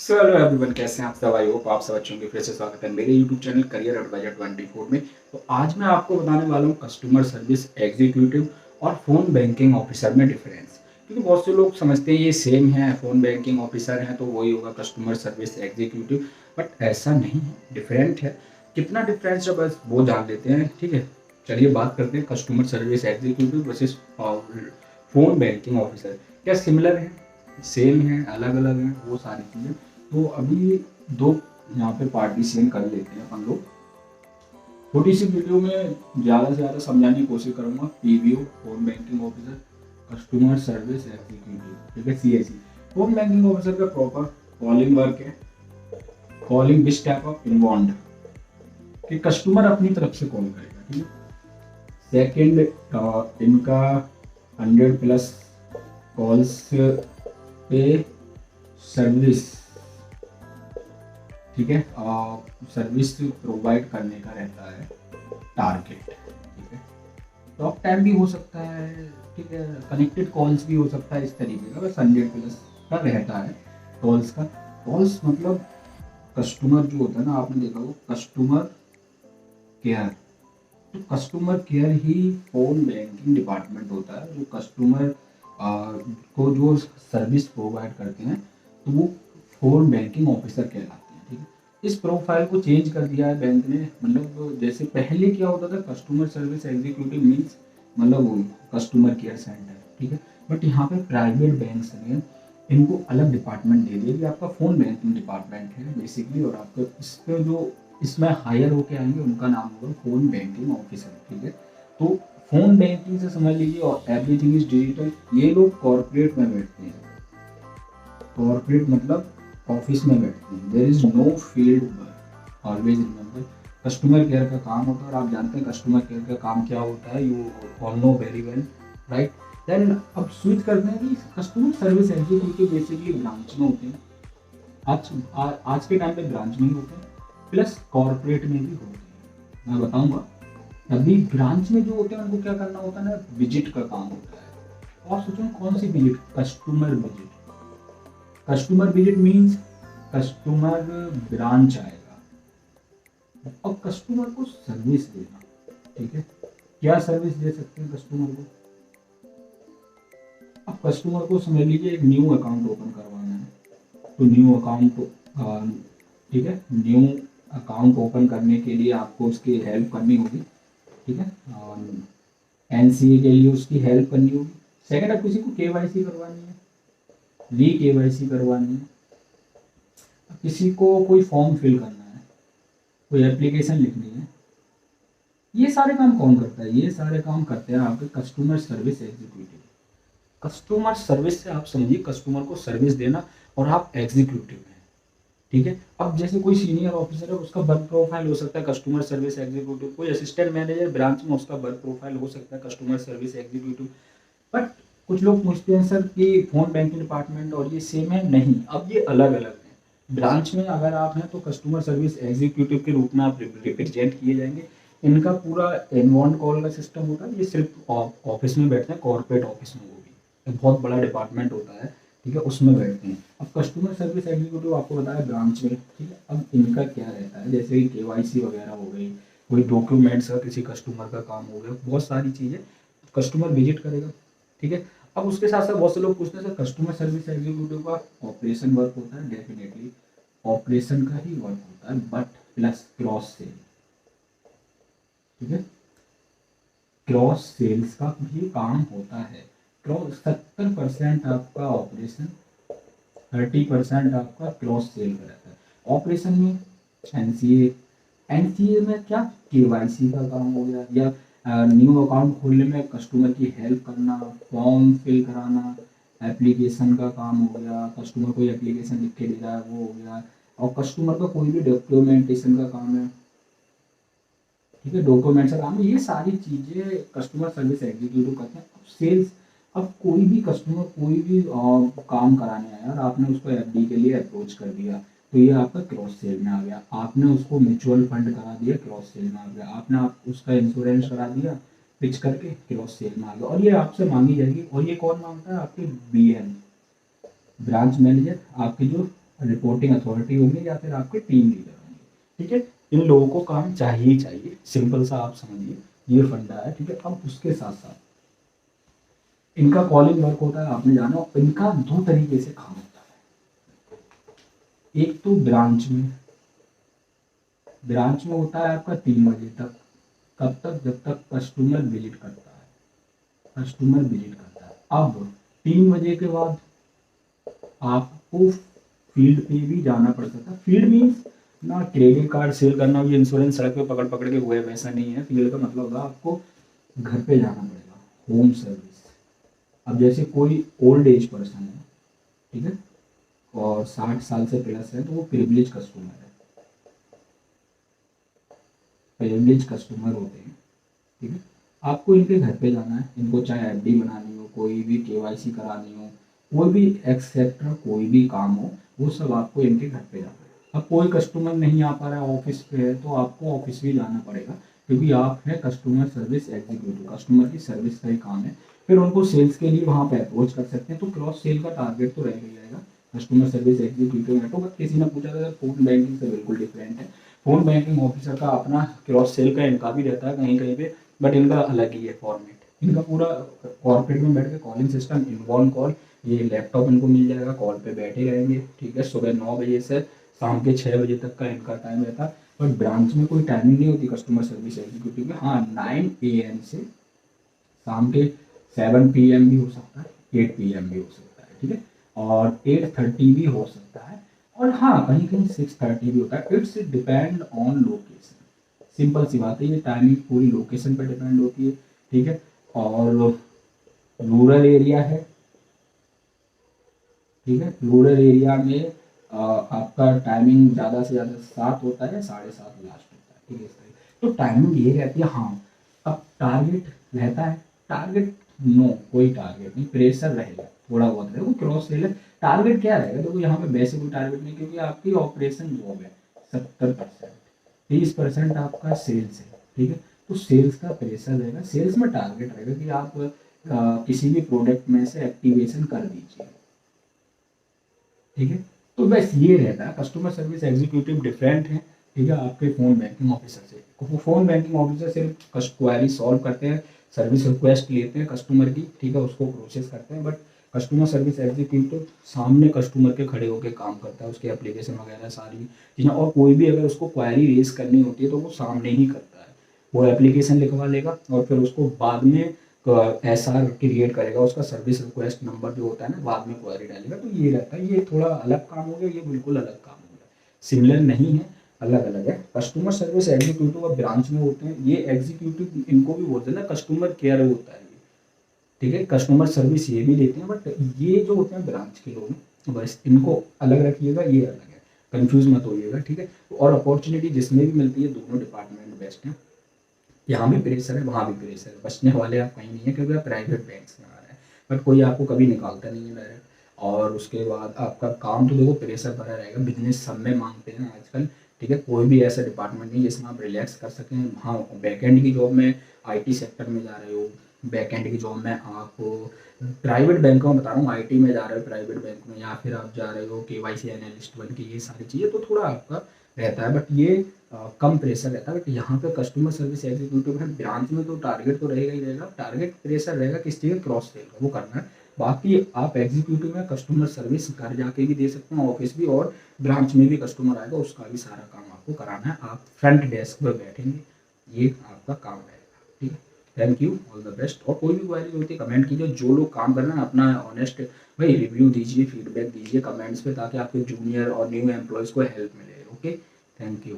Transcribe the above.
So hello everyone, कैसे हैं आप सब? आई होप आप सब अच्छे होंगे। फिर से स्वागत है मेरे यूट्यूब चैनल करियर एडवाइजर 24 में। तो आज मैं आपको बताने वाला हूँ कस्टमर सर्विस एग्जीक्यूटिव और फ़ोन बैंकिंग ऑफिसर में डिफरेंस। क्योंकि बहुत से लोग समझते हैं ये सेम है, फ़ोन बैंकिंग ऑफिसर है तो वही होगा कस्टमर सर्विस एग्जीक्यूटिव, बट ऐसा नहीं है, डिफरेंट है। कितना डिफरेंस है बस वो जान लेते हैं। ठीक है, चलिए बात करते हैं customer service executive versus phone banking officer. क्या सिमिलर है, सेम है, अलग अलग है, वो सारी चीज़ें। तो अभी दो यहाँ पे पार्टीशन कर लेते हैं अपन लोग। छोटी सी वीडियो में ज़्यादा से ज़्यादा समझाने की कोशिश करूँगा। PBO home banking officer, customer service executive, ठीक है, सीएसई। होम बैंकिंग ऑफिसर का प्रॉपर कॉलिंग वर्क है। Calling this type of involve कि कस्टमर अपनी तरफ से कॉल करेगा, ठीक है। सेकंड, इनका 100+ कॉल्स पे सर्विस, ठीक है, सर्विस प्रोवाइड करने का रहता है टारगेट। ठीक है, टॉक टाइम भी हो सकता है, ठीक है, कनेक्टेड कॉल्स भी हो सकता है, इस तरीके का बस 100+ का रहता है कॉल्स का। कॉल्स मतलब कस्टमर जो होता है ना, आपने देखा हो कस्टमर केयर, तो कस्टमर केयर ही फोन बैंकिंग डिपार्टमेंट होता है। जो कस्टमर को जो सर्विस प्रोवाइड करते हैं तो वो फोन बैंकिंग ऑफिसर कहलाते हैं। ठीक है, इस प्रोफाइल को चेंज कर दिया है बैंक ने। मतलब जैसे पहले क्या होता था, कस्टमर सर्विस एग्जीक्यूटिव मीन्स मतलब कस्टमर केयर सेंटर, ठीक है। बट यहाँ पे प्राइवेट बैंक ने इनको अलग डिपार्टमेंट दे दिया कि आपका फोन बैंकिंग डिपार्टमेंट है बेसिकली, और आपका इस पे जो इसमें हायर होके आएंगे उनका नाम होगा फोन बैंकिंग ऑफिसर। ठीक है, तो फोन बैंकिंग से समझ लीजिए और एवरीथिंग इज डिजिटल। ये लोग कॉर्पोरेट में बैठते हैं। कॉर्पोरेट मतलब ऑफिस में बैठते हैं। There is no field work, always remember. Customer care का काम होता है और आप जानते हैं कस्टमर केयर का काम क्या होता है, you all know very well, right. Then अब स्विच करते हैं कि customer service executive basically branch में होते हैं। आज के टाइम पे ब्रांच में ही होते हैं, प्लस कॉर्पोरेट में भी होते हैं, मैं बताऊंगा। अभी ब्रांच में जो होते हैं उनको क्या करना होता है ना, विजिट का काम होता है। और सोचो कौन सी visit, customer visit. Customer visit means customer branch आएगा और कस्टमर को सर्विस देना। ठीक है, क्या सर्विस दे सकते हैं कस्टमर को? अब कस्टमर को समझ लीजिए एक न्यू अकाउंट ओपन करवाना है, तो न्यू अकाउंट, ठीक है, न्यू अकाउंट ओपन करने के लिए आपको उसकी हेल्प करनी होगी। ठीक है, एनसीए के लिए उसकी हेल्प करनी होगी। सेकंड, अब किसी को केवाईसी करवानी है, री केवाईसी करवानी है, किसी को कोई फॉर्म फिल करना है, कोई एप्लीकेशन लिखनी है, ये सारे काम कौन करता है? ये सारे काम करते हैं आपके customer service executive. Customer service से आप समझिए कस्टमर को सर्विस देना, और आप एग्जीक्यूटिव हैं। ठीक है, अब जैसे कोई सीनियर ऑफिसर है उसका वर्क प्रोफाइल हो सकता है कस्टमर सर्विस एग्जीक्यूटिव, कोई असिस्टेंट मैनेजर ब्रांच में उसका वर्क प्रोफाइल हो सकता है कस्टमर सर्विस एग्जीक्यूटिव। बट कुछ लोग पूछते हैं सर कि फोन बैंकिंग डिपार्टमेंट और ये सेम है? नहीं, अब ये अलग अलग है। ब्रांच में अगर आप हैं तो कस्टमर सर्विस एग्जीक्यूटिव के रूप में आप रिप्रेजेंट किए जाएंगे। इनका पूरा इनबाउंड कॉल का सिस्टम होता है, ये सिर्फ ऑफिस में बैठते हैं, कॉर्पोरेट ऑफिस में, वो भी एक बहुत बड़ा डिपार्टमेंट होता है, ठीक है, उसमें बैठते हैं। अब कस्टमर सर्विस एग्जीक्यूटिव आपको बताया ब्रांच में, ठीक है। अब इनका क्या रहता है, जैसे कि केवाईसी वगैरह हो गई, कोई डॉक्यूमेंट्स का किसी कस्टमर का काम हो गया, बहुत सारी चीज़ें कस्टमर विजिट करेगा। ठीक है, अब उसके साथ साथ बहुत से लोग पूछते हैं सर कस्टमर सर्विस एग्जीक्यूटिव का ऑपरेशन वर्क होता है? डेफिनेटली ऑपरेशन का ही वर्क होता है, बट प्लस क्रॉस सेल। ठीक है, क्रॉस सेल्स का भी काम होता है। क्रॉस 70% आपका ऑपरेशन, 30% आपका क्रॉस सेल का रहता है। ऑपरेशन में एनसीए, एनसीए में क्या, केवाईसी का काम हो गया, या न्यू अकाउंट खोलने में कस्टमर की हेल्प करना, फॉर्म फिल कराना, एप्लीकेशन का काम हो गया, कस्टमर कोई एप्लीकेशन लिख के दे रहा है वो हो गया, और कस्टमर का कोई भी डॉक्यूमेंटेशन का काम है, ठीक है, डॉक्यूमेंट्स का काम है। ये सारी चीज़ें कस्टमर सर्विस एग्जीक्यूटिव करते हैं। अब सेल्स, अब कोई भी कस्टमर कोई भी काम कराने आया और आपने उसको एफडी के लिए अप्रोच कर दिया, तो ये आपका क्रॉस सेल में आ गया। आपने उसको म्यूचुअल फंड करा दिया, क्रॉस सेल में आ गया। आपने आप उसका इंश्योरेंस करा दिया पिच करके, क्रॉस सेल में आ गया। और ये आपसे मांगी जाएगी, और ये कौन मांगता है? आपके बीएम, ब्रांच मैनेजर, आपके जो रिपोर्टिंग अथॉरिटी होंगे या फिर आपके टीम लीडर होंगे, ठीक है। इन लोगों को काम चाहिए ही चाहिए, सिंपल सा आप समझिए, ये फंडा है, ठीक है। अब उसके साथ साथ इनका कॉलिंग वर्क होता है, आपने जाना, इनका दो तरीके से काम होता है। एक तो ब्रांच में होता है आपका 3 बजे तक, कब तक, जब तक कस्टमर विजिट करता है। अब 3 बजे के बाद आपको फील्ड पे भी जाना पड़ सकता है। फील्ड मीन्स ना क्रेडिट कार्ड सेल करना, ये इंश्योरेंस सड़क पे पकड़ पकड़ के हुए, वैसा नहीं है। फील्ड का मतलब होगा आपको घर पे जाना पड़ेगा, होम सर्विस। अब जैसे कोई ओल्ड एज पर्सन है, ठीक है, और 60 साल से प्लस है, तो वो प्रिविलेज कस्टमर होते हैं, ठीक है। आपको इनके घर पे जाना है, इनको चाहे एफडी बनानी हो, कोई भी केवाईसी करानी हो, कोई भी एक्सेट्रा कोई भी काम हो, वो सब आपको इनके घर पे जाना है। अब कोई कस्टमर नहीं आ पा रहा है, ऑफिस पे है, तो आपको ऑफिस भी जाना पड़ेगा, क्योंकि आप है कस्टमर सर्विस एग्जीक्यूटिव, कस्टमर की सर्विस का ही काम है। फिर उनको सेल्स के लिए वहाँ पे अप्रोच कर सकते हैं, तो क्रॉस सेल का टारगेट तो रह ही रहेगा। कस्टमर सर्विस एग्जीक्यूटिव है, तो किसी ने पूछा था फोन बैंकिंग से बिल्कुल डिफरेंट है। फोन बैंकिंग ऑफिसर का अपना क्रॉस सेल का इनका भी रहता है कहीं कहीं पे, बट इनका अलग ही है फॉर्मेट। इनका पूरा कॉर्पोरेट में बैठ के कॉलिंग सिस्टम, इनबाउंड कॉल, ये लैपटॉप इनको मिल जाएगा, कॉल पे बैठे रहेंगे, ठीक है। सुबह 9 बजे से शाम के 6 बजे तक का इनका टाइम रहता है। बट ब्रांच में कोई टाइमिंग नहीं होती कस्टमर सर्विस एग्जीक्यूटिव में। हाँ, 9 AM से शाम के 7 PM भी हो सकता है, 8 PM भी हो सकता है, ठीक है, और 8:30 भी हो सकता है, और हाँ कहीं कहीं 6:30 भी होता है। It's depend on location, simple सी बात है, ये टाइमिंग पूरी लोकेशन पर डिपेंड होती है, ठीक है। और रूरल एरिया है, ठीक है, रूरल एरिया में आपका टाइमिंग ज़्यादा से ज़्यादा 7 होता है, 7:30 लास्ट होता है, ठीक है, इस तरीके। तो टाइमिंग ये रहती है। हाँ, अब टारगेट रहता है, टारगेट नो, कोई टारगेट नहीं, प्रेशर रहेगा थोड़ा बहुत रहेगा, क्रॉस सेल है। टारगेट क्या रहेगा, देखो यहाँ पे वैसे कोई टारगेट नहीं, क्योंकि आपकी ऑपरेशन जॉब है। 70%, 30% आपका सेल्स है, ठीक है। तो सेल्स का प्रेशर रहेगा, सेल्स में टारगेट रहेगा कि आप किसी भी प्रोडक्ट में से एक्टिवेशन कर दीजिए, ठीक है। तो बस ये रहता है, कस्टमर सर्विस एग्जीक्यूटिव डिफरेंट है, ठीक है, आपके फोन बैंकिंग ऑफिसर से। फोन बैंकिंग ऑफिसर सिर्फ क्वायरी सॉल्व करते हैं, सर्विस रिक्वेस्ट लेते हैं कस्टमर की, ठीक है, उसको प्रोसेस करते हैं। बट कस्टमर सर्विस एग्जीक्यूटिव सामने कस्टमर के खड़े होकर काम करता है, उसके एप्लीकेशन वगैरह सारी चीज़ें, और कोई भी अगर उसको क्वायरी रेज करनी होती है तो वो सामने ही करता है। वो एप्लीकेशन लिखवा लेगा और फिर उसको बाद में SR क्रिएट करेगा, उसका सर्विस रिक्वेस्ट नंबर जो होता है ना, बाद में क्वेरी डालेगा। तो ये रहता है, ये थोड़ा अलग काम हो गया, ये बिल्कुल अलग काम हो गया, सिमिलर नहीं है, अलग अलग है। कस्टमर सर्विस एग्जीक्यूटिव अब ब्रांच में होते हैं, ये एग्जीक्यूटिव इनको भी बोलते हैं ना, कस्टमर केयर होता है ये, ठीक है, कस्टमर सर्विस ये भी देते हैं। बट ये जो होते हैं ब्रांच के लोग, बस इनको अलग रखिएगा, ये अलग है, कंफ्यूज मत होइएगा, ठीक है। और अपॉर्चुनिटी जिसमें भी मिलती है, दोनों डिपार्टमेंट बेस्ट है। यहाँ भी प्रेशर है, वहाँ भी प्रेशर है, बचने वाले आप कहीं नहीं है, क्योंकि आप प्राइवेट बैंक से आ रहे हैं। बट कोई आपको कभी निकालता नहीं है डायरेक्ट। और उसके बाद आपका काम तो देखो प्रेशर भरा रहेगा, बिजनेस सब में मांगते हैं आजकल, ठीक है। कोई भी ऐसा डिपार्टमेंट नहीं जिसमें आप रिलैक्स कर सकें। हाँ, बैकएंड की जॉब में, IT सेक्टर में जा रहे हो, बैकएंड की जॉब में आप प्राइवेट बैंकों में बता रहा हूँ, IT में जा रहे हो प्राइवेट बैंक में, या फिर आप जा रहे हो KYC एनालिस्ट बन के, ये सारी चीज़ें तो थोड़ा आपका रहता है, बट ये कम प्रेशर रहता है। बट यहाँ पे कस्टमर सर्विस एग्जीक्यूटिव है, ब्रांच में तो टारगेट तो रहेगा ही रहेगा, टारगेट प्रेशर रहेगा किस चीज़ का, क्रॉस सेल का, वो करना है। बाकी आप एग्जीक्यूटिव में कस्टमर सर्विस घर जाके भी दे सकते हैं, ऑफिस भी, और ब्रांच में भी कस्टमर आएगा उसका भी सारा काम आपको कराना है, आप फ्रंट डेस्क पर बैठेंगे, ये आपका काम रहेगा, ठीक है। Thank you, all the best. और कोई भी क्वेरी होती है कमेंट कीजिए, जो लोग काम कर रहे हैं अपना ऑनेस्ट भाई रिव्यू दीजिए, फीडबैक दीजिए कमेंट्स पे, ताकि आपके जूनियर और न्यू एम्प्लॉयज़ को हेल्प मिले। Okay, thank you.